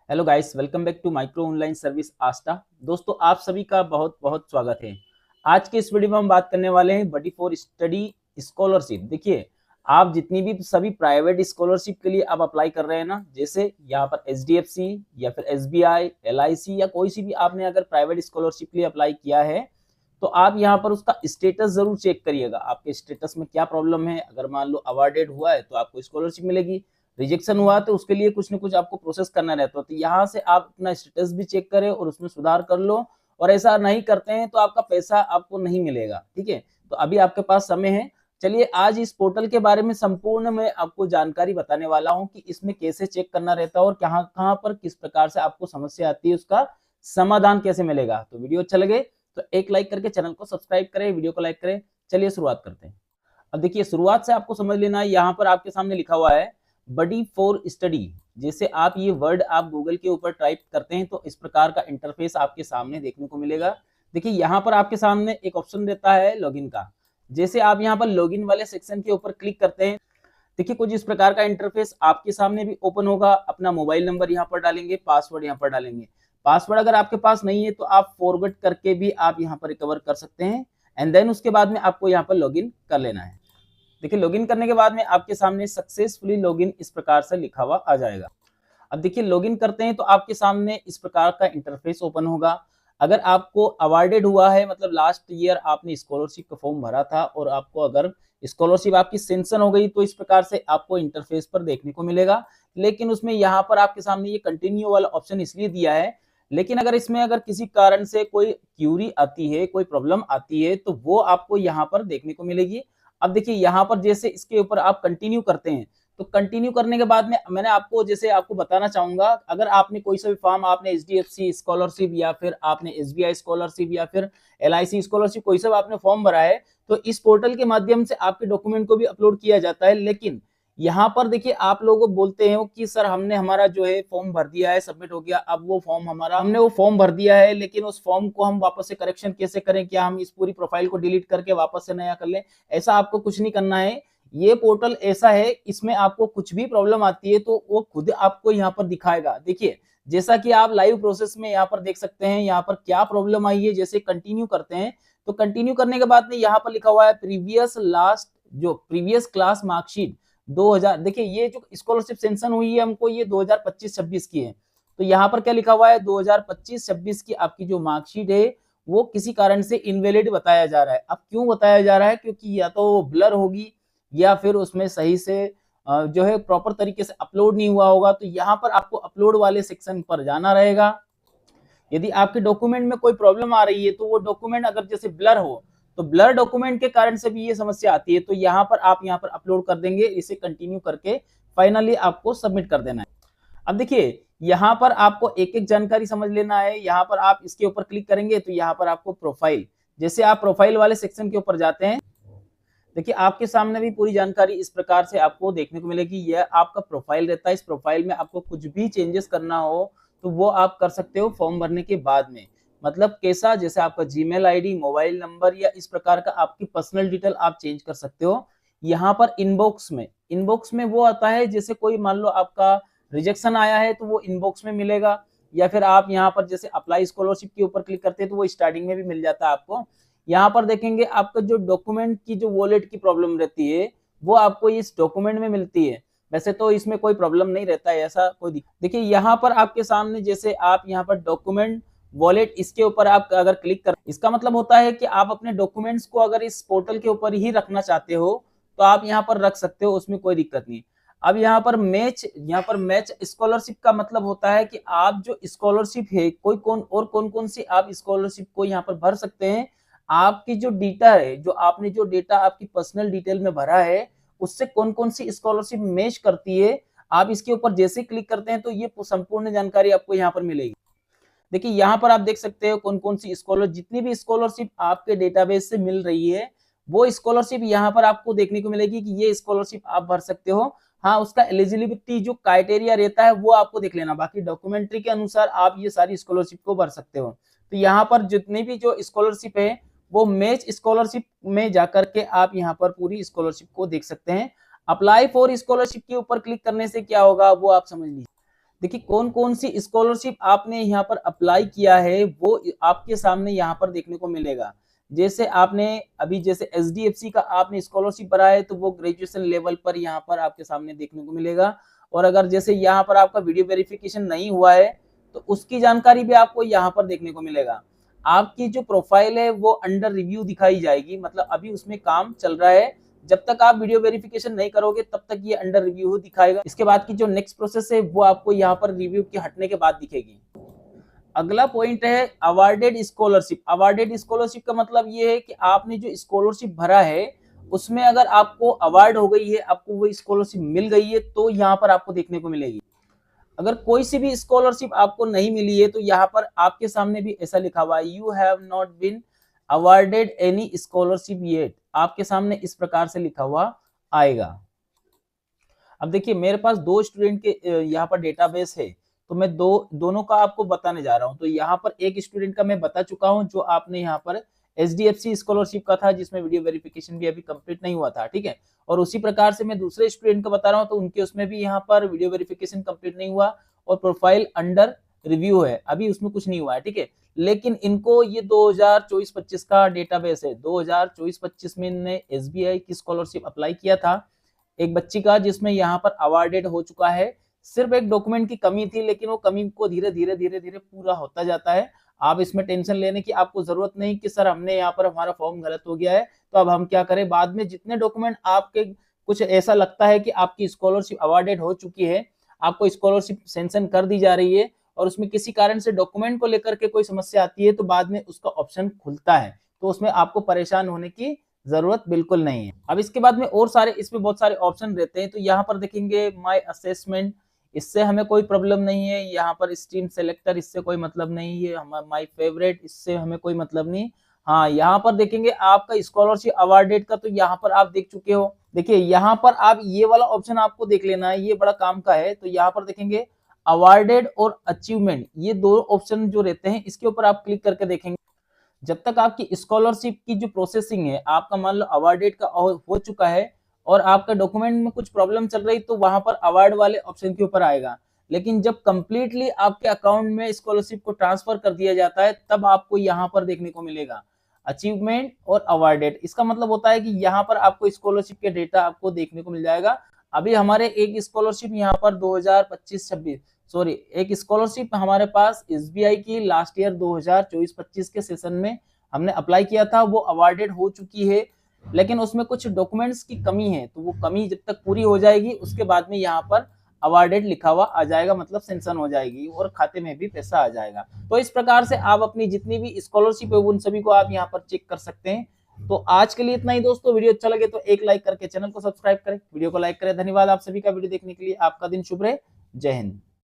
Hello guys, welcome back to micro online service आस्टा। दोस्तों, आप सभी का बहुत बहुत स्वागत है। आज के इस वीडियो में हम बात करने वाले हैं बडी फॉर स्टडी स्कॉलरशिप। देखिए, आप जितनी भी सभी प्राइवेट स्कॉलरशिप के लिए आप अप्लाई कर रहे हैं ना, जैसे यहाँ पर एचडीएफसी या फिर एसबीआई, एलआईसी या कोई सी भी आपने अगर प्राइवेट स्कॉलरशिप के लिए अप्लाई किया है, तो आप यहाँ पर उसका स्टेटस जरूर चेक करिएगा। आपके स्टेटस में क्या प्रॉब्लम है। अगर मान लो अवार्डेड हुआ है तो आपको स्कॉलरशिप मिलेगी, रिजेक्शन हुआ तो उसके लिए कुछ ना कुछ आपको प्रोसेस करना रहता है। तो यहाँ से आप अपना स्टेटस भी चेक करें और उसमें सुधार कर लो। और ऐसा नहीं करते हैं तो आपका पैसा आपको नहीं मिलेगा। ठीक है, तो अभी आपके पास समय है। चलिए, आज इस पोर्टल के बारे में संपूर्ण मैं आपको जानकारी बताने वाला हूं कि इसमें कैसे चेक करना रहता है और कहाँ कहाँ पर किस प्रकार से आपको समस्या आती है, उसका समाधान कैसे मिलेगा। तो वीडियो अच्छा लगे तो एक लाइक करके चैनल को सब्सक्राइब करें, वीडियो को लाइक करें। चलिए शुरुआत करते हैं। अब देखिए, शुरुआत से आपको समझ लेना है। यहाँ पर आपके सामने लिखा हुआ है बडी फॉर स्टडी। जैसे आप ये वर्ड आप गूगल के ऊपर टाइप करते हैं तो इस प्रकार का इंटरफेस आपके सामने देखने को मिलेगा। देखिए, यहाँ पर आपके सामने एक ऑप्शन रहता है लॉगिन का। जैसे आप यहाँ पर लॉगिन वाले सेक्शन के ऊपर क्लिक करते हैं, देखिए कुछ इस प्रकार का इंटरफेस आपके सामने भी ओपन होगा। अपना मोबाइल नंबर यहाँ पर डालेंगे, पासवर्ड यहाँ पर डालेंगे। पासवर्ड अगर आपके पास नहीं है तो आप फॉरवर्ड करके भी आप यहाँ पर रिकवर कर सकते हैं। एंड देन उसके बाद में आपको यहाँ पर लॉगिन कर लेना है। देखिए, लॉगिन करने के बाद में आपके सामने सक्सेसफुली लॉगिन इस प्रकार से लिखा हुआ आ जाएगा। अब देखिए, लॉगिन करते हैं तो आपके सामने इस प्रकार का इंटरफेस ओपन होगा। अगर आपको अवार्डेड हुआ है, मतलब लास्ट ईयर आपने स्कॉलरशिप का फॉर्म भरा था और आपको अगर स्कॉलरशिप आपकी सेंक्शन हो गई तो इस प्रकार से आपको इंटरफेस पर देखने को मिलेगा। लेकिन उसमें यहाँ पर आपके सामने ये कंटिन्यू वाला ऑप्शन इसलिए दिया है। लेकिन अगर इसमें अगर किसी कारण से कोई क्यूरी आती है, कोई प्रॉब्लम आती है, तो वो आपको यहाँ पर देखने को मिलेगी। अब देखिए, यहाँ पर जैसे इसके ऊपर आप कंटिन्यू करते हैं तो कंटिन्यू करने के बाद में मैंने आपको जैसे आपको बताना चाहूंगा, अगर आपने कोई सा भी फॉर्म, आपने एचडीएफसी स्कॉलरशिप या फिर आपने एसबीआई स्कॉलरशिप या फिर एलआईसी स्कॉलरशिप, कोई सा आपने फॉर्म भरा है, तो इस पोर्टल के माध्यम से आपके डॉक्यूमेंट को भी अपलोड किया जाता है। लेकिन यहाँ पर देखिए, आप लोग बोलते हैं कि सर हमने हमारा जो है फॉर्म भर दिया है, सबमिट हो गया, अब वो फॉर्म हमारा, हमने वो फॉर्म भर दिया है, लेकिन उस फॉर्म को हम वापस से करेक्शन कैसे करें, क्या हम इस पूरी प्रोफाइल को डिलीट करके वापस से नया कर लें। ऐसा आपको कुछ नहीं करना है। ये पोर्टल ऐसा है, इसमें आपको कुछ भी प्रॉब्लम आती है तो वो खुद आपको यहाँ पर दिखाएगा। देखिए, जैसा कि आप लाइव प्रोसेस में यहाँ पर देख सकते हैं, यहाँ पर क्या प्रॉब्लम आई है। जैसे कंटिन्यू करते हैं तो कंटिन्यू करने के बाद में यहाँ पर लिखा हुआ है प्रीवियस क्लास मार्कशीट 2000। देखिए, ये जो स्कॉलरशिप सेंक्शन हुई है हमको, ये 2025-26 की है। तो यहाँ पर क्या लिखा हुआ है, 2025-26 की आपकी जो मार्कशीट है वो किसी कारण से इनवैलिड बताया जा रहा है। अब क्यों बताया जा रहा है, क्योंकि या तो वो ब्लर होगी या फिर उसमें सही से जो है प्रॉपर तरीके से अपलोड नहीं हुआ होगा। तो यहाँ पर आपको अपलोड वाले सेक्शन पर जाना रहेगा। यदि आपके डॉक्यूमेंट में कोई प्रॉब्लम आ रही है तो वो डॉक्यूमेंट अगर जैसे ब्लर हो, तो ब्लर डॉक्यूमेंट के कारण से भी ये समस्या आती है। तो यहाँ पर आप यहाँ पर अपलोड कर देंगे, इसे कंटिन्यू करके फाइनली आपको सबमिट कर देना है। अब देखिए, यहाँ पर आपको एक एक जानकारी समझ लेना है। यहाँ पर आप इसके ऊपर क्लिक करेंगे तो यहाँ पर आपको प्रोफाइल, जैसे आप प्रोफाइल वाले सेक्शन के ऊपर जाते हैं, देखिए आपके सामने भी पूरी जानकारी इस प्रकार से आपको देखने को मिलेगी। यह आपका प्रोफाइल रहता है। इस प्रोफाइल में आपको कुछ भी चेंजेस करना हो तो वो आप कर सकते हो फॉर्म भरने के बाद में। मतलब कैसा, जैसे आपका जीमेल आईडी, मोबाइल नंबर या इस प्रकार का आपकी पर्सनल डिटेल आप चेंज कर सकते हो। यहाँ पर इनबॉक्स में वो आता है, जैसे कोई मान लो आपका रिजेक्शन आया है तो वो इनबॉक्स में मिलेगा। या फिर आप यहाँ पर जैसे अप्लाई स्कॉलरशिप के ऊपर क्लिक करते हैं तो वो स्टार्टिंग में भी मिल जाता है आपको। यहाँ पर देखेंगे आपका जो डॉक्यूमेंट की जो वॉलेट की प्रॉब्लम रहती है वो आपको इस डॉक्यूमेंट में मिलती है। वैसे तो इसमें कोई प्रॉब्लम नहीं रहता है, ऐसा कोई देखिए यहाँ पर आपके सामने जैसे आप यहाँ पर डॉक्यूमेंट वॉलेट, इसके ऊपर आप अगर क्लिक कर, इसका मतलब होता है कि आप अपने डॉक्यूमेंट्स को अगर इस पोर्टल के ऊपर ही रखना चाहते हो तो आप यहाँ पर रख सकते हो, उसमें कोई दिक्कत नहीं। अब यहाँ पर मैच स्कॉलरशिप का मतलब होता है कि आप जो स्कॉलरशिप है, कौन कौन सी आप स्कॉलरशिप को यहाँ पर भर सकते हैं। आपकी जो डेटा है, जो डेटा आपकी पर्सनल डिटेल में भरा है, उससे कौन कौन सी स्कॉलरशिप मैच करती है, आप इसके ऊपर जैसे क्लिक करते हैं तो ये संपूर्ण जानकारी आपको यहाँ पर मिलेगी। देखिए, यहाँ पर आप देख सकते हो कौन कौन सी जितनी भी स्कॉलरशिप आपके डेटाबेस से मिल रही है, वो स्कॉलरशिप यहाँ पर आपको देखने को मिलेगी कि ये स्कॉलरशिप आप भर सकते हो। हाँ, उसका एलिजिबिलिटी जो क्राइटेरिया रहता है वो आपको देख लेना, बाकी डॉक्यूमेंट्री के अनुसार आप ये सारी स्कॉलरशिप को भर सकते हो। तो यहाँ पर जितनी भी जो स्कॉलरशिप है वो मैच स्कॉलरशिप में जाकर के आप यहाँ पर पूरी स्कॉलरशिप को देख सकते हैं। अप्लाई फॉर स्कॉलरशिप के ऊपर क्लिक करने से क्या होगा वो आप समझ लीजिए। देखिए कौन कौन सी स्कॉलरशिप आपने यहाँ पर अप्लाई किया है वो आपके सामने यहाँ पर देखने को मिलेगा। जैसे आपने अभी जैसे एचडीएफसी का आपने स्कॉलरशिप भरा है तो वो ग्रेजुएशन लेवल पर यहाँ पर आपके सामने देखने को मिलेगा। और अगर जैसे यहाँ पर आपका वीडियो वेरिफिकेशन नहीं हुआ है तो उसकी जानकारी भी आपको यहाँ पर देखने को मिलेगा। आपकी जो प्रोफाइल है वो अंडर रिव्यू दिखाई जाएगी, मतलब अभी उसमें काम चल रहा है। जब तक आप वीडियो वेरिफिकेशन नहीं करोगे तब तक ये अंडर रिव्यू दिखाएगा। इसके बाद की जो नेक्स्ट प्रोसेस है वो आपको यहाँ पर रिव्यू के हटने के बाद दिखेगी। अगला पॉइंट है अवार्डेड स्कॉलरशिप। अवार्डेड स्कॉलरशिप का मतलब ये है कि आपने जो स्कॉलरशिप भरा है उसमें अगर आपको अवार्ड हो गई है, आपको वो स्कॉलरशिप मिल गई है तो यहाँ पर आपको देखने को मिलेगी। अगर कोई सी भी स्कॉलरशिप आपको नहीं मिली है तो यहाँ पर आपके सामने भी ऐसा लिखा हुआ है, you have not been awarded any scholarship yet. आपके सामने इस प्रकार से लिखा हुआ आएगा। अब देखिए मेरे पास दो स्टूडेंट के यहाँ पर डेटाबेस है तो मैं दोनों का आपको बताने जा रहा हूँ। तो यहाँ पर एक स्टूडेंट का मैं बता चुका हूँ जो आपने यहाँ पर एचडीएफसी स्कॉलरशिप का था जिसमें वीडियो वेरिफिकेशन भी अभी कंप्लीट नहीं हुआ था, ठीक है। और उसी प्रकार से मैं दूसरे स्टूडेंट का बता रहा हूँ तो उनके उसमें भी यहाँ पर वीडियो वेरिफिकेशन कंप्लीट नहीं हुआ और प्रोफाइल अंडर रिव्यू है, अभी उसमें कुछ नहीं हुआ है, ठीक है। लेकिन इनको ये 2024-25 का डेटाबेस है। 2024-25 में इन्होंने एसबीआई की स्कॉलरशिप अप्लाई किया था एक बच्ची का, जिसमें यहाँ पर अवार्डेड हो चुका है। सिर्फ एक डॉक्यूमेंट की कमी थी लेकिन वो कमी को धीरे धीरे पूरा होता जाता है। आप इसमें टेंशन लेने की आपको जरूरत नहीं कि सर हमने यहाँ पर हमारा फॉर्म गलत हो गया है तो अब हम क्या करें। बाद में जितने डॉक्यूमेंट आपके कुछ ऐसा लगता है कि आपकी स्कॉलरशिप अवार्डेड हो चुकी है, आपको स्कॉलरशिप सेंक्शन कर दी जा रही है और उसमें किसी कारण से डॉक्यूमेंट को लेकर के कोई समस्या आती है तो बाद में उसका ऑप्शन खुलता है, तो उसमें आपको परेशान होने की जरूरत बिल्कुल नहीं है। अब इसके बाद में और सारे इसमें बहुत सारे ऑप्शन रहते हैं। तो यहाँ पर देखेंगे माय असेसमेंट, इससे हमें कोई प्रॉब्लम नहीं है। यहाँ पर स्ट्रीम सेलेक्टर, इससे कोई मतलब नहीं है। माय फेवरेट, इससे हमें कोई मतलब नहीं। हाँ, यहाँ पर देखेंगे आपका स्कॉलरशिप अवार्डेड का, तो यहाँ पर आप देख चुके हो। देखिए यहाँ पर आप ये वाला ऑप्शन आपको देख लेना है, ये बड़ा काम का है। तो यहाँ पर देखेंगे अवार्डेड और अचीवमेंट, ये दो ऑप्शन जो रहते हैं इसके ऊपर आप क्लिक करके देखेंगे। जब तक आपकी स्कॉलरशिप की जो प्रोसेसिंग है, आपका मान लो अवार्डेड का हो चुका है और आपका डॉक्यूमेंट में कुछ प्रॉब्लम चल रही तो वहां पर अवार्ड वाले ऑप्शन के ऊपर आएगा। लेकिन जब कंप्लीटली आपके अकाउंट में स्कॉलरशिप को ट्रांसफर कर दिया जाता है तब आपको यहाँ पर देखने को मिलेगा अचीवमेंट और अवार्डेड। इसका मतलब होता है कि यहाँ पर आपको स्कॉलरशिप के डेटा आपको देखने को मिल जाएगा। अभी हमारे एक स्कॉलरशिप यहाँ पर 2025-26 सॉरी एक स्कॉलरशिप हमारे पास एसबीआई की लास्ट ईयर 2024-25 के सेशन में हमने अप्लाई किया था, वो अवार्डेड हो चुकी है। लेकिन उसमें कुछ डॉक्यूमेंट्स की कमी है, तो वो कमी जब तक पूरी हो जाएगी उसके बाद में यहाँ पर अवार्डेड लिखा हुआ आ जाएगा, मतलब सेंक्शन हो जाएगी और खाते में भी पैसा आ जाएगा। तो इस प्रकार से आप अपनी जितनी भी स्कॉलरशिप है उन सभी को आप यहाँ पर चेक कर सकते हैं। तो आज के लिए इतना ही दोस्तों। वीडियो अच्छा लगे तो एक लाइक करके चैनल को सब्सक्राइब करें, वीडियो को लाइक करें। धन्यवाद आप सभी का वीडियो देखने के लिए। आपका दिन शुभ रहे। जय हिंद।